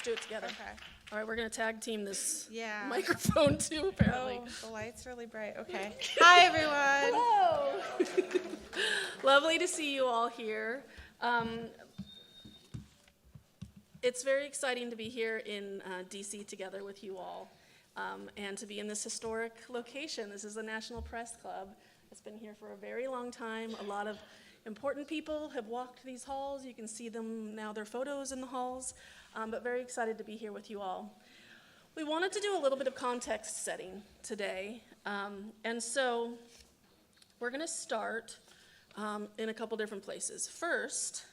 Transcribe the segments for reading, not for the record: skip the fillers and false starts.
do it together. Okay. All right, we're going to tag team this Yeah. microphone too, apparently. Oh, the light's really bright. Okay. Hi, everyone. Hello. Lovely to see you all here. It's very exciting to be here in DC together with you all, and to be in this historic location. This is the National Press Club. It's been here for a very long time. A lot of important people have walked these halls. You can see them now, their photos in the halls, but very excited to be here with you all. We wanted to do a little bit of context setting today, and so we're going to start in a couple different places. First,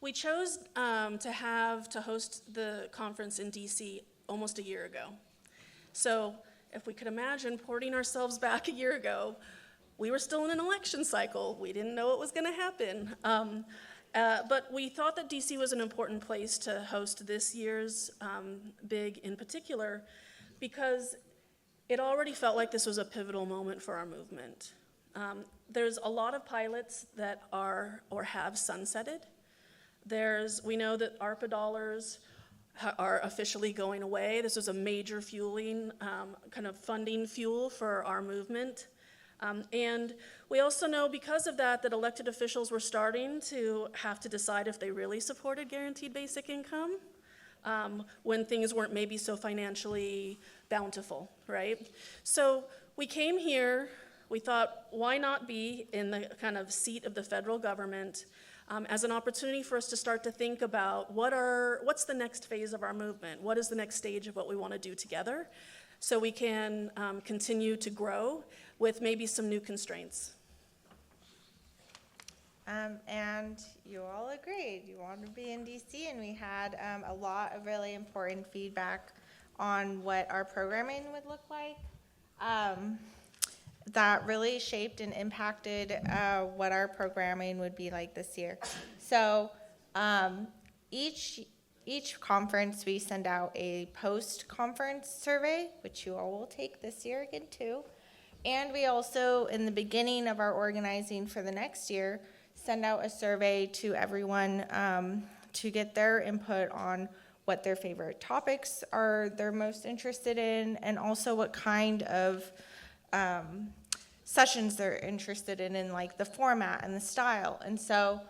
we chose to host the conference in DC almost a year ago. So if we could imagine porting ourselves back a year ago, we were still in an election cycle. We didn't know what was going to happen. But we thought that DC was an important place to host this year's big in particular, because it already felt like this was a pivotal moment for our movement. There's a lot of pilots that are or have sunsetted. We know that ARPA dollars are officially going away. This was a major fueling, kind of funding fuel for our movement. And we also know because of that elected officials were starting to have to decide if they really supported guaranteed basic income when things weren't maybe so financially bountiful, right? So we came here, we thought, why not be in the kind of seat of the federal government as an opportunity for us to start to think about what's the next phase of our movement? What is the next stage of what we want to do together so we can continue to grow with maybe some new constraints? And you all agreed. You wanted to be in DC, and we had a lot of really important feedback on what our programming would look like. That really shaped and impacted what our programming would be like this year. So each conference we send out a post-conference survey, which you all will take this year again too. And we also, in the beginning of our organizing for the next year, send out a survey to everyone to get their input on what their favorite topics are they're most interested in, and also what kind of sessions they're interested in like the format and the style. And so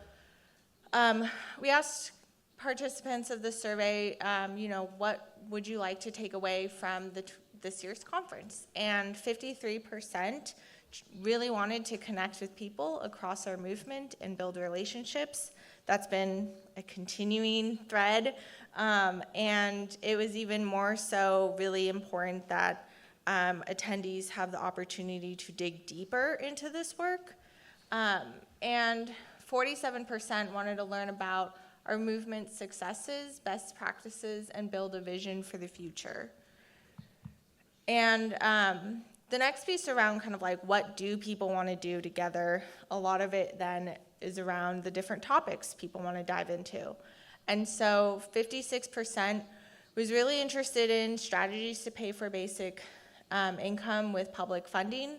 we asked participants of the survey, what would you like to take away from this year's conference? And 53% really wanted to connect with people across our movement and build relationships. That's been a continuing thread, and it was even more so really important that attendees have the opportunity to dig deeper into this work. And 47% wanted to learn about our movement's successes, best practices, and build a vision for the future. And the next piece around kind of like what do people want to do together, a lot of it then is around the different topics people want to dive into. And so 56% was really interested in strategies to pay for basic income with public funding,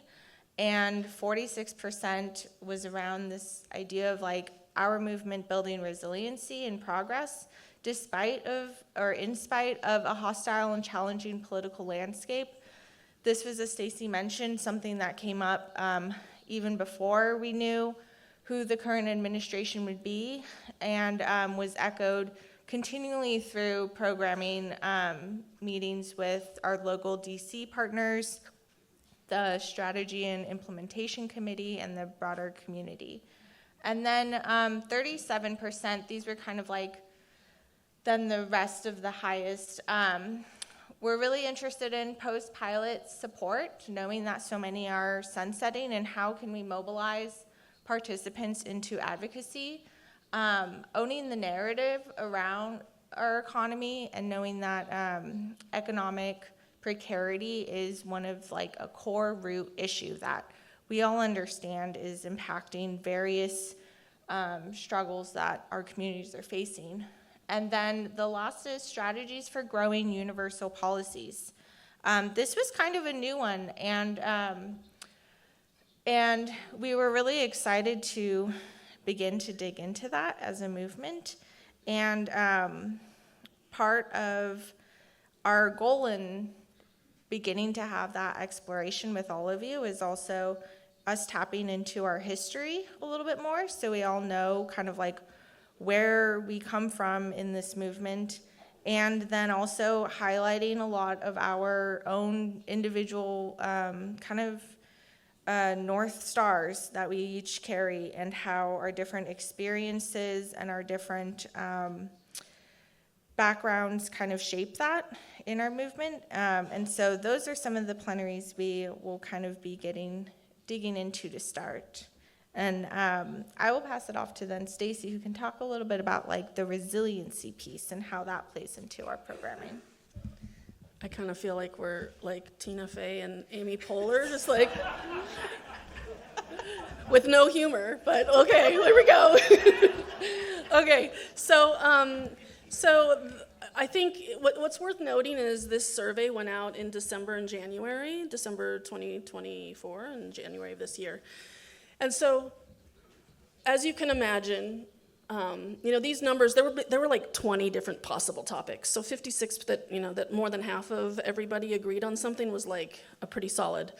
and 46% was around this idea of like our movement building resiliency and progress in spite of a hostile and challenging political landscape. This was, as Stacey mentioned, something that came up even before we knew who the current administration would be, and was echoed continually through programming meetings with our local DC partners, the Strategy and Implementation Committee, and the broader community. And then 37%, these were kind of like then the rest of the highest, we're really interested in post-pilot support, knowing that so many are sunsetting, and how can we mobilize participants into advocacy, owning the narrative around our economy, and knowing that economic precarity is one of like a core root issue that we all understand is impacting various struggles that our communities are facing. And then the last is strategies for growing universal policies. This was kind of a new one, and we were really excited to begin to dig into that as a movement. And part of our goal in beginning to have that exploration with all of you is also us tapping into our history a little bit more, so we all know kind of like where we come from in this movement, and then also highlighting a lot of our own individual North Stars that we each carry, and how our different experiences and our different backgrounds kind of shape that in our movement. And so those are some of the plenaries we will kind of be digging into to start. And I will pass it off to then Stacey, who can talk a little bit about like the resiliency piece and how that plays into our programming. I kind of feel like we're like Tina Fey and Amy Poehler, just like with no humor, but okay, here we go. Okay, so I think what's worth noting is this survey went out in December and January, December 2024 and January of this year. And so, as you can imagine, these numbers, there were like 20 different possible topics. So 56 that more than half of everybody agreed on something was like a pretty solid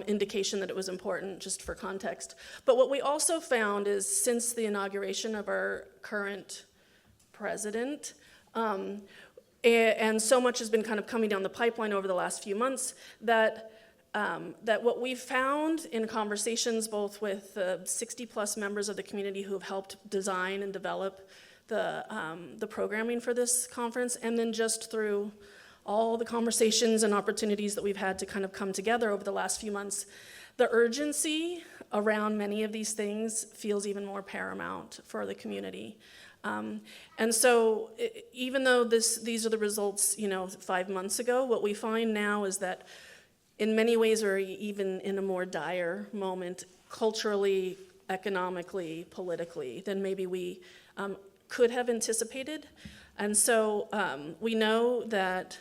indication that it was important, just for context. But what we also found is, since the inauguration of our current president, and so much has been kind of coming down the pipeline over the last few months, that what we've found in conversations both with 60-plus members of the community who have helped design and develop the programming for this conference, and then just through all the conversations and opportunities that we've had to kind of come together over the last few months, the urgency around many of these things feels even more paramount for the community. And so even though these are the results, 5 months ago, what we find now is that in many ways we're even in a more dire moment, culturally, economically, politically, than maybe we could have anticipated. And so we know that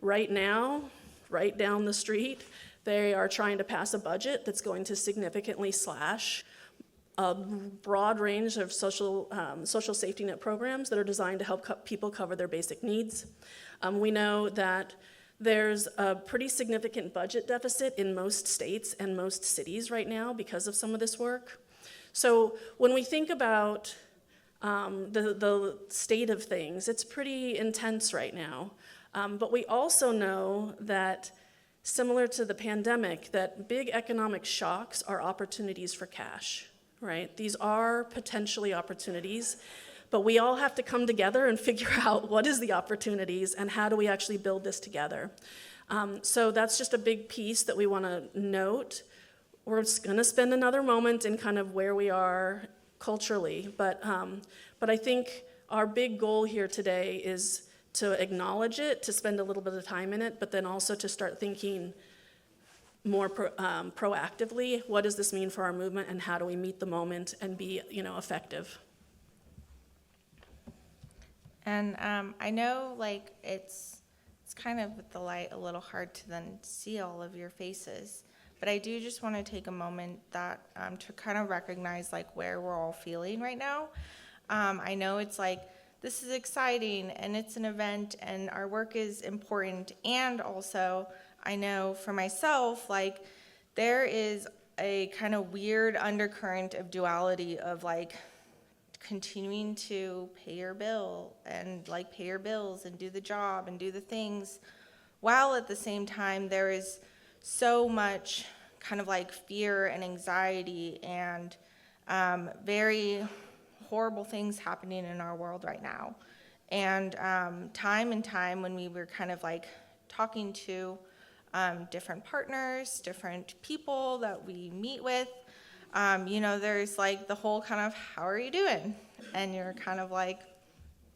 right now, right down the street, they are trying to pass a budget that's going to significantly slash a broad range of social safety net programs that are designed to help people cover their basic needs. We know that there's a pretty significant budget deficit in most states and most cities right now because of some of this work. So when we think about the state of things, it's pretty intense right now. But we also know that, similar to the pandemic, that big economic shocks are opportunities for cash, right? These are potentially opportunities, but we all have to come together and figure out what is the opportunities and how do we actually build this together. So that's just a big piece that we want to note. We're just going to spend another moment in kind of where we are culturally, but I think our big goal here today is to acknowledge it, to spend a little bit of time in it, but then also to start thinking more proactively, what does this mean for our movement, and how do we meet the moment and be, effective? And I know, like, it's kind of with the light a little hard to then see all of your faces, but I do just want to take a moment that to kind of recognize like where we're all feeling right now. I know it's like, this is exciting and it's an event and our work is important, and also I know for myself, like, there is a kind of weird undercurrent of duality of like continuing to pay your bill and like pay your bills and do the job and do the things, while at the same time there is so much kind of like fear and anxiety and very horrible things happening in our world right now. And time and time when we were kind of like talking to different partners, different people that we meet with, there's like the whole kind of, how are you doing? And you're kind of like,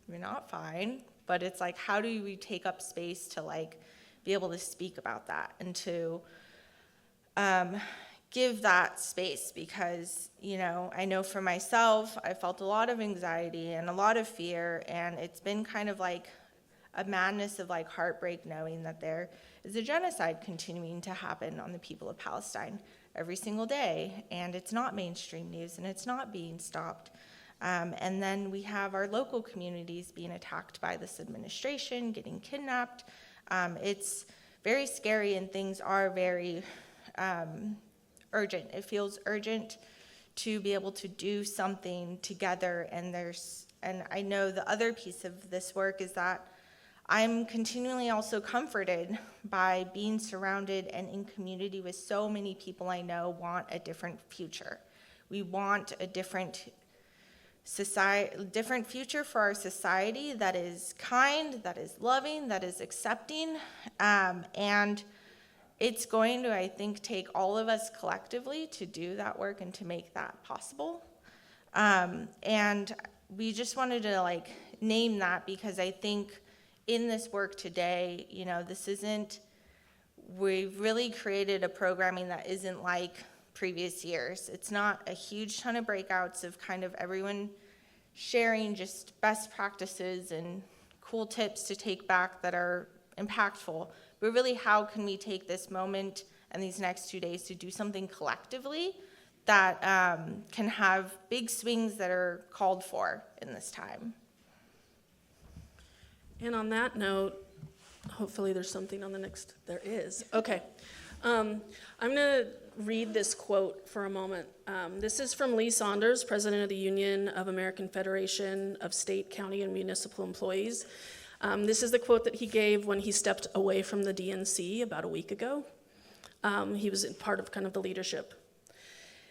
you're not fine, but it's like, how do we take up space to like be able to speak about that and to give that space? Because, I know for myself, I felt a lot of anxiety and a lot of fear, and it's been kind of like a madness of like heartbreak knowing that there is a genocide continuing to happen on the people of Palestine every single day, and it's not mainstream news and it's not being stopped. And then we have our local communities being attacked by this administration, getting kidnapped. It's very scary, and things are very urgent. It feels urgent to be able to do something together. And I know the other piece of this work is that I'm continually also comforted by being surrounded and in community with so many people I know want a different future. We want a different future for our society that is kind, that is loving, that is accepting, and it's going to, I think, take all of us collectively to do that work and to make that possible. And we just wanted to name that, because I think in this work today, we've really created a programming that isn't like previous years. It's not a huge ton of breakouts of kind of everyone sharing just best practices and cool tips to take back that are impactful, but really how can we take this moment and these next 2 days to do something collectively that can have big swings that are called for in this time. And on that note, hopefully there's something on the next, there is. Okay. I'm going to read this quote for a moment. This is from Lee Saunders, President of the Union of American Federation of State, County, and Municipal Employees. This is the quote that he gave when he stepped away from the DNC about a week ago. He was part of kind of the leadership.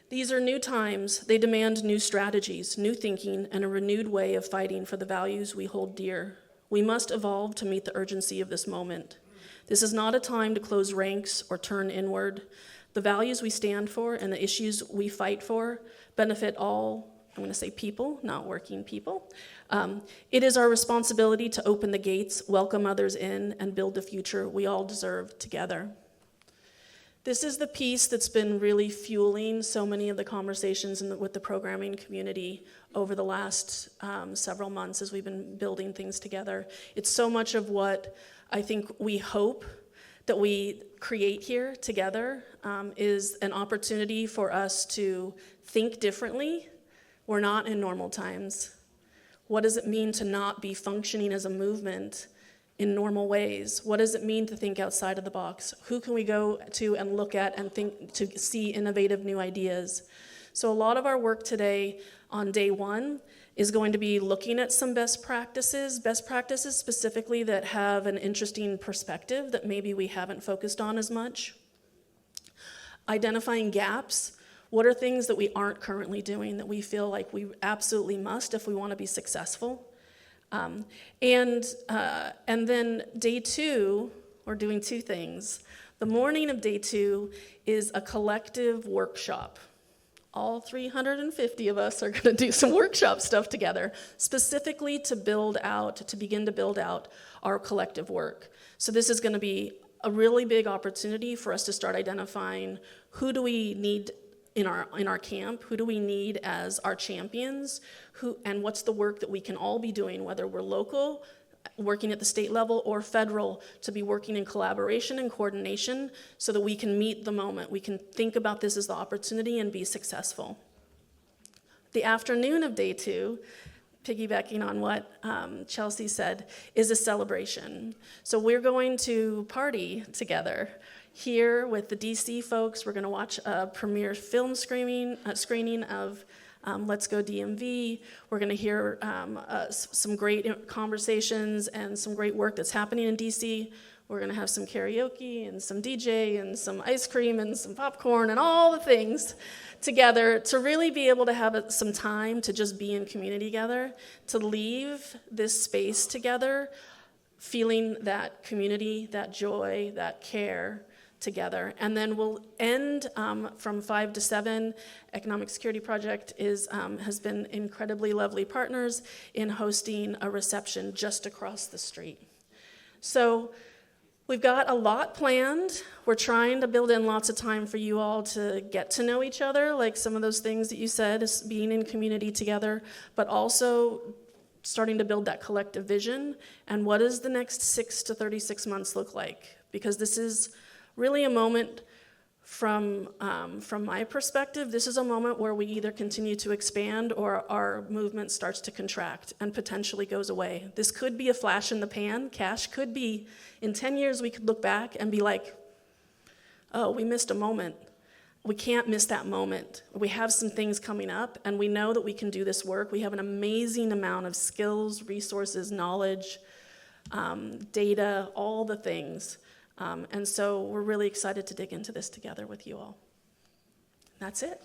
These are new times. They demand new strategies, new thinking, and a renewed way of fighting for the values we hold dear. We must evolve to meet the urgency of this moment. This is not a time to close ranks or turn inward. The values we stand for and the issues we fight for benefit all, I'm going to say people, not working people. It is our responsibility to open the gates, welcome others in, and build the future we all deserve together. This is the piece that's been really fueling so many of the conversations with the programming community over the last several months as we've been building things together. It's so much of what I think we hope that we create here together is an opportunity for us to think differently. We're not in normal times. What does it mean to not be functioning as a movement in normal ways? What does it mean to think outside of the box? Who can we go to and look at and think to see innovative new ideas? So a lot of our work today on day one is going to be looking at some best practices specifically that have an interesting perspective that maybe we haven't focused on as much. Identifying gaps. What are things that we aren't currently doing that we feel like we absolutely must if we want to be successful? And then day two, we're doing two things. The morning of day two is a collective workshop. All 350 of us are going to do some workshop stuff together, specifically to begin to build out our collective work. So this is going to be a really big opportunity for us to start identifying who do we need in our camp, who do we need as our champions, and what's the work that we can all be doing, whether we're local, working at the state level, or federal, to be working in collaboration and coordination so that we can meet the moment. We can think about this as the opportunity and be successful. The afternoon of day two, piggybacking on what Chelsea said, is a celebration. So we're going to party together. Here with the DC folks, we're going to watch a premiere film screening of Let's Go DMV. We're going to hear some great conversations and some great work that's happening in DC. We're going to have some karaoke and some DJ and some ice cream and some popcorn and all the things together to really be able to have some time to just be in community together, to leave this space together, feeling that community, that joy, that care together. And then we'll end from 5 to 7. Economic Security Project has been incredibly lovely partners in hosting a reception just across the street. So we've got a lot planned. We're trying to build in lots of time for you all to get to know each other, like some of those things that you said, is being in community together, but also starting to build that collective vision. And what does the next 6 to 36 months look like? Because this is really a moment From my perspective, this is a moment where we either continue to expand or our movement starts to contract and potentially goes away. This could be a flash in the pan. Cash could be, in 10 years, we could look back and be like, oh, we missed a moment. We can't miss that moment. We have some things coming up, and we know that we can do this work. We have an amazing amount of skills, resources, knowledge, data, all the things. And so we're really excited to dig into this together with you all. That's it.